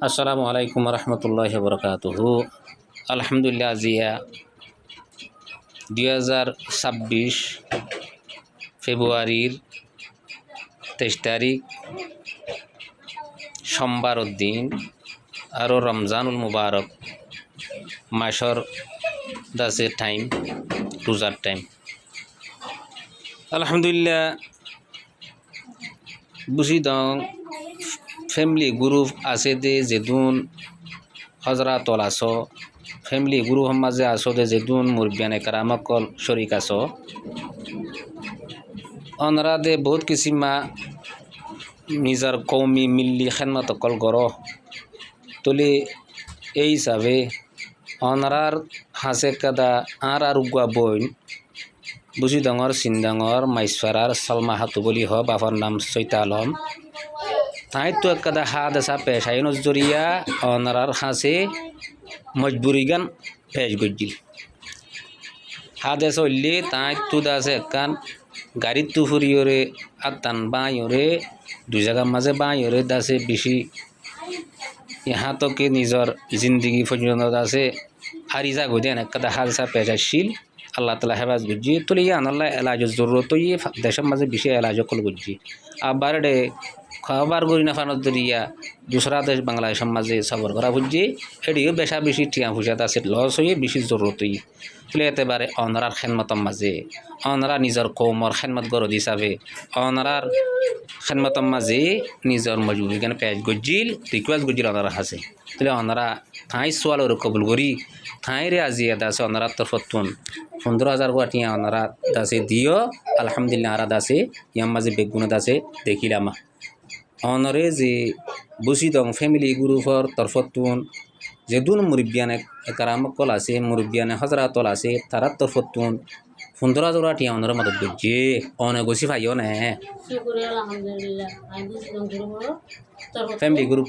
আসসালামু আলাইকুম রহমতুল্লাহি বরকাতুহু। আলহামদুলিল্লাহ, জিয়া 2026 ফেব্রুয়ারির 23 তারিখ সোমবার দিন আরও রমজানুল মুবারক মাসর দাসে টাইম রোজার টাইম। আলহামদুলিল্লাহ বুঝি দং ফ্যামিলি গ্রুপ আছে দে যেদুন হজরাতল আছো, ফ্যামিলি গ্রুপ মাঝে আছো দে যেদুন মুরব্বিয়ানে কারামকল শরিক আছো, অনরা দে বহুত কিসিমা নিজের কৌমি মিল্লি খেদমত অকল গর তুলি এই হিসাবে অনরার হাসে কাদা আর উগুয়া বইন বুঝি ডাঙর সিনডাঙর মাইসফারার সালমা হাতু বলি হ বাবার নাম সৈতা আলম। তাই তো একদা হাত আসা পেশাই নজরিয়া অনারার হাসে মজবুরি গান পেশ গজ্জিল হাত এসে হইলে তাই তো দাসে একান গাড়ির তুফুরিওরে আতান বাঁয়রে দুই জায়গার মাঝে বাঁয়রে দাসে বেশি ইহাতকে নিজের জিন্দগি পর্যন্ত দাসে হারিজা গদিয়ান একদা হাত আসা পেশাশীল আল্লাহ তালা হেফাজ গুজি তুলে আনাল্লাহ এলাজের জরুরত দেশের মাঝে বেশি এলাজ কল গুজি আবার ডে খাবার করি না ফানত দরিয়া দুসরা দেশ বাংলাদেশের মাঝে সবর করা বুঝছি এটিও বেশা বেশি টিয়া পয়সা আছে লস হয়ে বেশি জরুরত তুলে এতেবারে অনরার খেদমতর মাঝে অনরা নিজের কৌমর খেদমত গরদ হিসাবে অনরার খেদমতর মাঝে নিজের মজবুরি কেন পেজ গজিল রিকোয়েস্ট গজিল অনরা হাসে তুলে অনরা ঠাঁই সোয়াল কবুল করি ঠাঁই রে আজি দাসে অনরার তরফতুন 15,000 টিয়া অনরা দাসে দিও আলহামদুলিল্লাহ আরা দাসে ইয়ার মাঝে বেগুনা দাসে দেখিলামা অনরে যে বুঝি দং ফ্যামিলি গ্রুপর তরফতুন যেদুন মুরব্বিয়ানে কারামকল আছে মুরব্বিয়ানে হজরাতল আছে তারার তরফতুন 15,000 টিয়া অনরা মদত গজ্জে অনে গছি ভাইও নে ফ্যামিলি গ্রুপ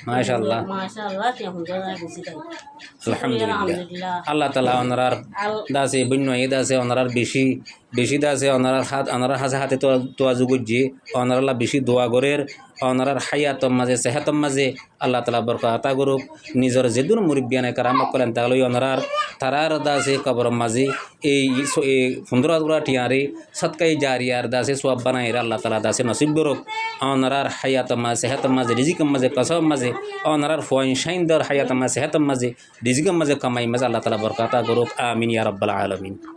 মাশাআল্লাহ আলহামদুলিল্লাহ আল্লাহ তাআলা অনরার দাসে বন্যই দাসে অনরার বেশি বেশি দাসে অনরার হাত অনরার হাতে হাতে তোয়া যুগজি অনরাল্লাহ বেশি দোয়া গরের অনরার হায়াতম মাঝে সেহাতম মাঝে আল্লাহ তাআলা বরকত করুক নিজের যেদুন মুরব্বিয়ানে কারামত করেন তাহলে অনরার তারার দাসে কবর মাঝে এই 15,000 টিয়ারে সৎকাই জারিয়ার দাসে সওয়াব বানাই আল্লাহ তাআলা দাসে নসিব করুক অনরার হায়াতম মাঝে সেহাতম মাঝে রিজিকম মাঝে কসম মাঝে অনরার ফয়ন শাইনদার হায়াতম মাঝে সেহাতম মাঝে রিজিকম মাঝে কামাই মাঝে আল্লাহ তাআলা বরকত করুক আমিন ইয়া রাব্বাল আলামিন।